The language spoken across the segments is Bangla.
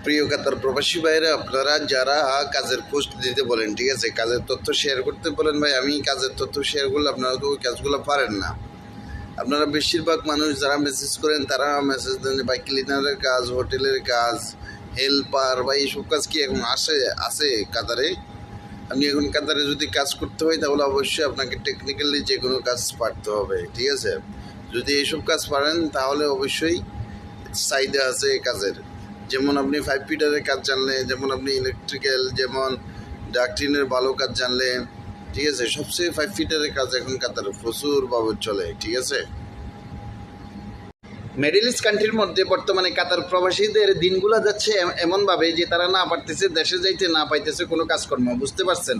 প্রিয় কাতার প্রবাসী ভাইরা, আপনারা যারা কাজের পোস্ট দিতে বলেন, ঠিক আছে, কাজের তথ্য শেয়ার করতে বলেন, ভাই আমি কাজের তথ্য শেয়ার করলে আপনারা তো ওই কাজগুলো পারেন না। আপনারা বেশিরভাগ মানুষ যারা মেসেজ করেন তারা মেসেজ দেন বা ক্লিনারের কাজ, হোটেলের কাজ, হেল্পার বা এইসব কাজ কি এখন আছে কাতারে? আপনি এখন কাতারে যদি কাজ করতে হয় তাহলে অবশ্যই আপনাকে টেকনিক্যালি যে কোনো কাজ পারতে হবে, ঠিক আছে। যদি এইসব কাজ পারেন তাহলে অবশ্যই চাহিদা আছে এই কাজের। যেমন আপনি 5 ফিটারের কাজ জানলে, যেমন আপনি ইলেকট্রিক্যাল, যেমন ডাক্টিনের ভালো কাজ জানলে, ঠিক আছে। সবচেয়ে 5 ফিটারের কাজ এখন কাতারে প্রচুর বাবদ চলে, ঠিক আছে। মিডল ইস্ট কান্ট্রির মধ্যে বর্তমানে কাতার প্রবাসীদের দিনগুলো যাচ্ছে এমনভাবে যে তারা না পারতেছে, দেশে যাইতে না পাইতেছে কোনো কাজকর্ম, বুঝতে পারছেন?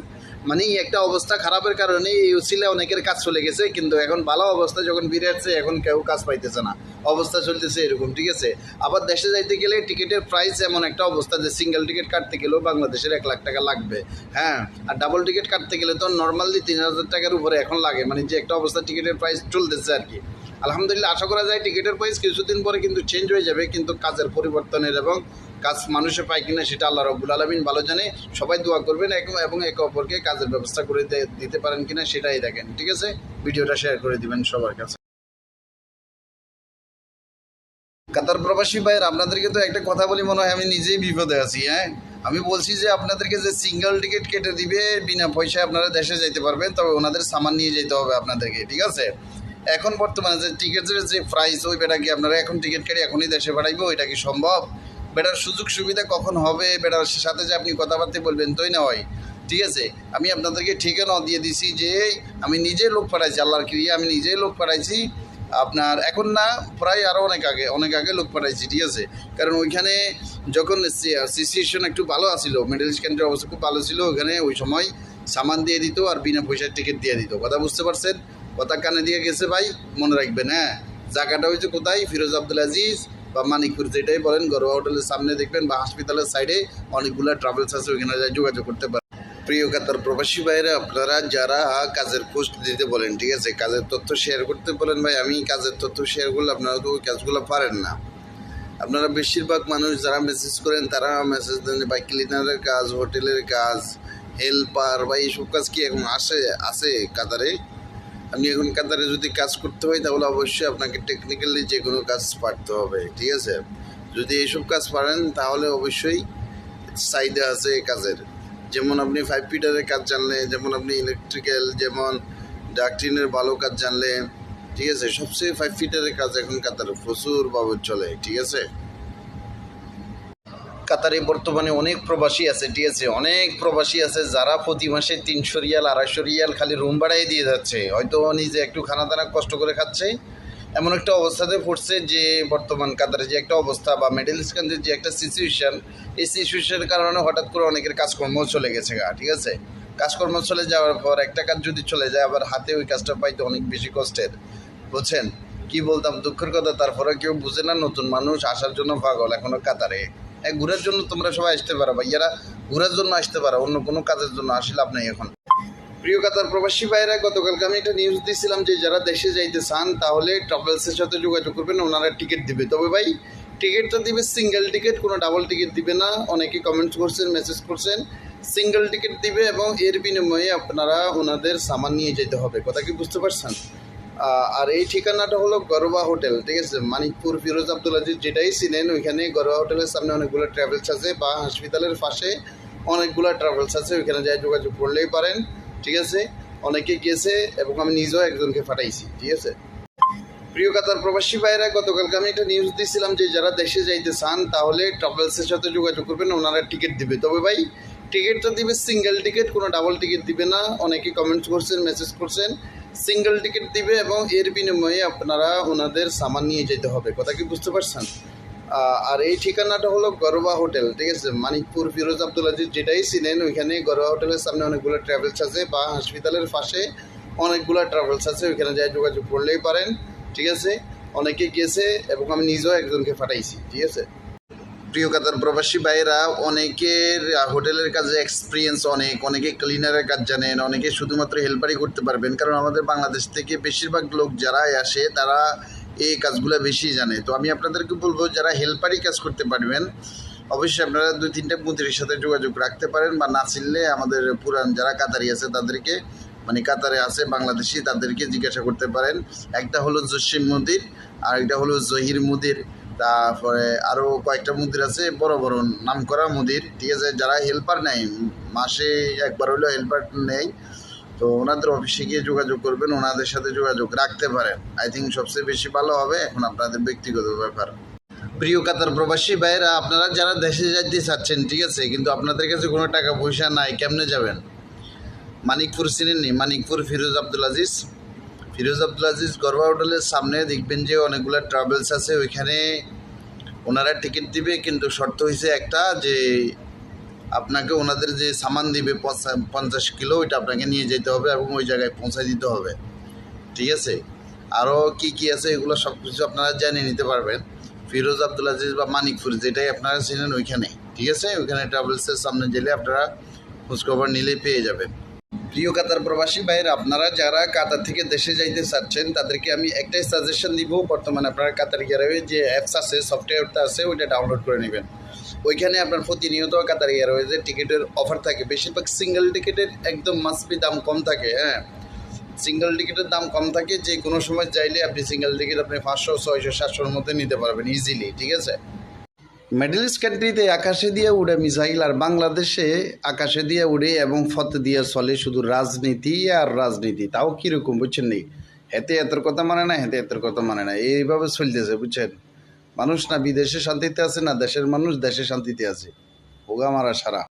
মানে একটা অবস্থা খারাপের কারণে এই উচিলে অনেকের কাজ চলে গেছে, কিন্তু এখন ভালো অবস্থা যখন ফিরে আসছে এখন কেউ কাজ পাইতেছে না, অবস্থা চলতেছে এরকম, ঠিক আছে। আবার দেশে যাইতে গেলে টিকিটের প্রাইস এমন একটা অবস্থা যে সিঙ্গেল টিকিট কাটতে গেলেও বাংলাদেশের 1 লাখ টাকা লাগবে, হ্যাঁ। আর ডাবল টিকিট কাটতে গেলে তো নর্মালি 3,000 টাকার উপরে এখন লাগে, মানে যে একটা অবস্থা টিকিটের প্রাইস চলতেছে আর কি। আলহামদুলিল্লাহ, আশা করা যায় টিকিটের প্রাইস কিছুদিন পরে কিন্তু চেঞ্জ হয়ে যাবে, কিন্তু কাজের পরিবর্তনের এবং কাজ মানুষে পায় কিনা সেটা আল্লাহ রাব্বুল আলামিন ভালো জানে। সবাই দোয়া করবেন এবং একে অপরকে কাজের ব্যবস্থা করে দিতে পারেন কিনা সেটাই দেখেন, ঠিক আছে। ভিডিওটা শেয়ার করে দিবেন সবার কাছে। কাতার প্রবাসী ভাইয়ের, আপনাদেরকে তো একটা কথা বলি, মনে হয় আমি নিজেই বিপদে আছি। হ্যাঁ, আমি বলছি যে আপনাদেরকে যে সিঙ্গেল টিকিট কেটে দিবে বিনা পয়সায় আপনারা দেশে যেতে পারবেন, তবে ওনাদের সামান নিয়ে যেতে হবে আপনাদেরকে, ঠিক আছে। এখন বর্তমানে যে টিকিটের যে প্রাইস, ওই বেটা কি আপনারা এখন টিকিট কেটে এখনই দেশে পাঠাইবো? ওইটা কি সম্ভব? বেটার সুযোগ সুবিধা কখন হবে, বেটার সাথে যে আপনি কথাবার্তা বলবেন তোই না হয়, ঠিক আছে। আমি আপনাদেরকে ঠিকানা দিয়ে দিছি যে আমি নিজেই লোক পাঠাইছি, আল্লাহর ক্রিয়া, আমি নিজেই লোক পাঠাইছি আপনার, এখন না প্রায় আরও অনেক আগে লোক পাঠাইছি, ঠিক আছে। কারণ ওইখানে যখন সিচুয়েশন একটু ভালো আসিল, মিডল ইস্ট কান্ট্রির অবস্থা খুব ভালো ছিল, ওখানে ওই সময় সামান দিয়ে দিত আর বিনা পয়সার টিকিট দিয়ে দিত। কথা বুঝতে পারছেন? কথা কানে দিয়ে গেছে ভাই, মনে রাখবেন। হ্যাঁ, জায়গাটা হয়েছে কোথায়? ফিরোজ আব্দুল আজিজ বা মানিকপুর, যেটাই বলেন, গরোয়া হোটেলের সামনে দেখবেন, বা হসপিটালের সাইডে অনেকগুলো ট্রাভেলস আছে, ওইখানে যোগাযোগ করতে পারেন। প্রিয় কাতার প্রবাসী ভাইরা, আপনারা যারা কাজের পোস্ট দিতে বলেন, ঠিক আছে, কাজের তথ্য শেয়ার করতে বলেন, ভাই আমি কাজের তথ্য শেয়ার করলে আপনারা তো ওই কাজগুলো পারেন না। আপনারা বেশিরভাগ মানুষ যারা মেসেজ করেন তারা মেসেজ দেন বা ক্লিনারের কাজ, হোটেলের কাজ, হেল্পার বা এইসব কাজ কি এখন আছে কাতারে? আপনি এখন কাতারে যদি কাজ করতে হয় তাহলে অবশ্যই আপনাকে টেকনিক্যালি যে কোনো কাজ পারতে হবে, ঠিক আছে। যদি এইসব কাজ পারেন তাহলে অবশ্যই চাহিদা আছে এই কাজের। যেমন আপনি 5 ফিটারের কাজ জানলে, যেমন আপনি ইলেকট্রিক্যাল, যেমন ডাক্টিনের ভালো কাজ জানলে, ঠিক আছে। সবচেয়ে 5 ফিটারের কাজ এখন কাতারে প্রচুর বাবদ চলে, ঠিক আছে। কাতারে বর্তমানে অনেক প্রবাসী আছে, ঠিক আছে, অনেক প্রবাসী আছে যারা প্রতি মাসে 300 রিয়াল 250 রিয়াল খালি রুম ভাড়াই দিয়ে যাচ্ছে, হয়তো নিজে একটু খানা দানা কষ্ট করে খাচ্ছে। এমন একটা অবস্থাতে পড়ছে যে বর্তমান কাতারে যে একটা অবস্থা বা মিডল ইস্ট কান্ট্রির যে একটা সিচুয়েশান, এই সিচুয়েশনের কারণে হঠাৎ করে অনেকের কাজকর্ম চলে গেছে ঠিক আছে। কাজকর্ম চলে যাওয়ার পর একটা কাজ যদি চলে যায়, আবার হাতে ওই কাজটা পাইতে অনেক বেশি কষ্টের, বুঝছেন? কি বলতাম, দুঃখের কথা। তারপরে কেউ বুঝে না, নতুন মানুষ আসার জন্য পাগল এখনও কাতারে। ঘোরার জন্য তোমরা সবাই আসতে পারো, ভাইয়ারা ঘোরার জন্য আসতে পারো, অন্য কোনো কাজের জন্য আসলে আপনি এখন। প্রিয় কাতার প্রবাসী ভাইরা, গতকালকে আমি একটা নিউজ দিয়েছিলাম যে যারা দেশে যাইতে চান তাহলে ট্রাভেলসের সাথে যোগাযোগ করবেন, ওনারা টিকিট দিবে। তবে ভাই টিকিটটা দিবে সিঙ্গেল টিকিট, কোনো ডাবল টিকিট দিবে না। অনেকে কমেন্টস করছেন, মেসেজ করছেন, সিঙ্গেল টিকিট দিবে এবং এর বিনিময়ে আপনারা ওনাদের সামান নিয়ে যেতে হবে। কথা কি বুঝতে পারছেন? আর এই ঠিকানাটা হলো গরোয়া হোটেল, ঠিক আছে, মানিকপুর ফিরোজ আব্দুল আজিজ, যেটাই ছিলেন ওইখানে গরোয়া হোটেলের সামনে অনেকগুলো ট্রাভেলস আছে, বা হসপিটালের পাশে অনেকগুলো ট্রাভেলস আছে, ওইখানে যাই যোগাযোগ করলেই পারেন, ঠিক আছে। অনেকে গেছে এবং আমি নিজেও একজনকে পাঠাইছি, ঠিক আছে। প্রিয় কাতার প্রবাসী ভাইরা, গতকালকে আমি একটা নিউজ দিয়েছিলাম যে যারা দেশে যাইতে চান তাহলে ট্রাভেলসের সাথে যোগাযোগ করবেন, ওনারা টিকিট দিবে। তবে ভাই টিকিটটা দিবে সিঙ্গেল টিকিট, কোনো ডাবল টিকিট দিবে না। অনেকে কমেন্টস করছেন, মেসেজ করছেন, সিঙ্গেল টিকিট দিবে এবং এর বিনিময়ে আপনারা ওনাদের সামান নিয়ে যেতে হবে। কথা কি বুঝতে পারছেন? আর এই ঠিকানাটা হলো গরোয়া হোটেল, ঠিক আছে, মানিকপুর ফিরোজ আব্দুল আজিজ, যেটাই ছিলেন ওইখানে গরোয়া হোটেলের সামনে অনেকগুলো ট্রাভেলস আছে, বা হসপিটালের পাশে অনেকগুলো ট্রাভেলস আছে, ওইখানে যাই যোগাযোগ করলেই পারেন, ঠিক আছে। অনেকে গেছে এবং আমি নিজেও একজনকে পাঠাইছি, ঠিক আছে। প্রিয় কাতার প্রবাসী ভাইয়েরা, অনেকের হোটেলের কাজে এক্সপিরিয়েন্স অনেকে ক্লিনারের কাজ জানেন, অনেকে শুধুমাত্র হেল্পারই করতে পারবেন, কারণ আমাদের বাংলাদেশ থেকে বেশিরভাগ লোক যারা আসে তারা এই কাজগুলো বেশি জানে। তো আমি আপনাদেরকে বলবো যারা হেল্পারই কাজ করতে পারবেন, অবশ্যই আপনারা 2-3টা মুদির সাথে যোগাযোগ রাখতে পারেন, বা না চিনলে আমাদের পুরান যারা কাতারি আছে তাদেরকে, মানে কাতারে আছে বাংলাদেশি, তাদেরকে জিজ্ঞাসা করতে পারেন। একটা হলো জসিম মুদির, আর একটা হলো জহির মুদির, তারপরে আরও কয়েকটা মুদির আছে বড় বড় নাম করা মুদির, ঠিক আছে। যারা হেল্পার নেয়, মাসে একবার হলেও হেল্পার নেই, তো ওনাদের অফিসে গিয়ে যোগাযোগ করবেন, ওনাদের সাথে যোগাযোগ রাখতে পারেন। আই থিঙ্ক সবচেয়ে বেশি ভালো হবে। এখন আপনাদের ব্যক্তিগত ব্যাপার। প্রিয় কাতার প্রবাসী ভাইয়েরা, আপনারা যারা দেশে যাইতে চাচ্ছেন, ঠিক আছে, কিন্তু আপনাদের কাছে কোনো টাকা পয়সা নাই, কেমনে যাবেন? মানিকপুর চিনেন নি? মানিকপুর ফিরোজ আব্দুল আজিজ, ফিরোজ আব্দুল আজিজ গরবা হোটেলের সামনে দেখবেন যে অনেকগুলো ট্রাভেলস আছে, ওইখানে ওনারা টিকিট দিবে, কিন্তু শর্ত হয়েছে একটা, যে আপনাকে ওনাদের যে সামান দিবে 50 কিলো, ওইটা আপনাকে নিয়ে যেতে হবে এবং ওই জায়গায় পৌঁছায় দিতে হবে, ঠিক আছে। আরও কি কি আছে এগুলো সব কিছু আপনারা জানিয়ে নিতে পারবেন ফিরোজ আব্দুল আজিজ বা মানিকপুর, যেটাই আপনারা চিনেন ওইখানে, ঠিক আছে। ওইখানে ট্রাভেলসের সামনে গেলে আপনারা খোঁজখবর নিলেই পেয়ে যাবেন। প্রিয় কাতার প্রবাসী ভাইয়েরা, আপনারা যারা কাতার থেকে দেশে যাইতে চাচ্ছেন তাদেরকে আমি একটাই সাজেশন দিব, বর্তমানে আপনারা কাতার এয়ারওয়ে যে অ্যাপস আছে, সফটওয়্যারটা আছে, ওইটা ডাউনলোড করে নেবেন। ওইখানে আপনার প্রতিনিয়ত কাতার এয়ারওয়েজের টিকিটের অফার থাকে, বেশিরভাগ সিঙ্গেল টিকিটের একদম মাসবি দাম কম থাকে। হ্যাঁ, সিঙ্গেল টিকিটের দাম কম থাকে, যে কোনো সময় চাইলে আপনি সিঙ্গেল টিকিট আপনি 500, 600, 700-র মধ্যে নিতে পারবেন ইজিলি, ঠিক আছে। মিডল ইস্ট কান্ট্রিতে আকাশে দিয়ে উড়ে মিসাইল, আর বাংলাদেশে আকাশে দিয়ে উড়ে এবং ফত দিয়ে চলে শুধু রাজনীতি আর রাজনীতি। তাও কীরকম বুঝছেন নি? হেতে এতের কথা মানে না, হেতে এতের কথা মানে না, এইভাবে চলতেছে বুঝছেন। মানুষ না বিদেশে শান্তিতে আছে, না দেশের মানুষ দেশে শান্তিতে আছে, হোগা মারা সারা।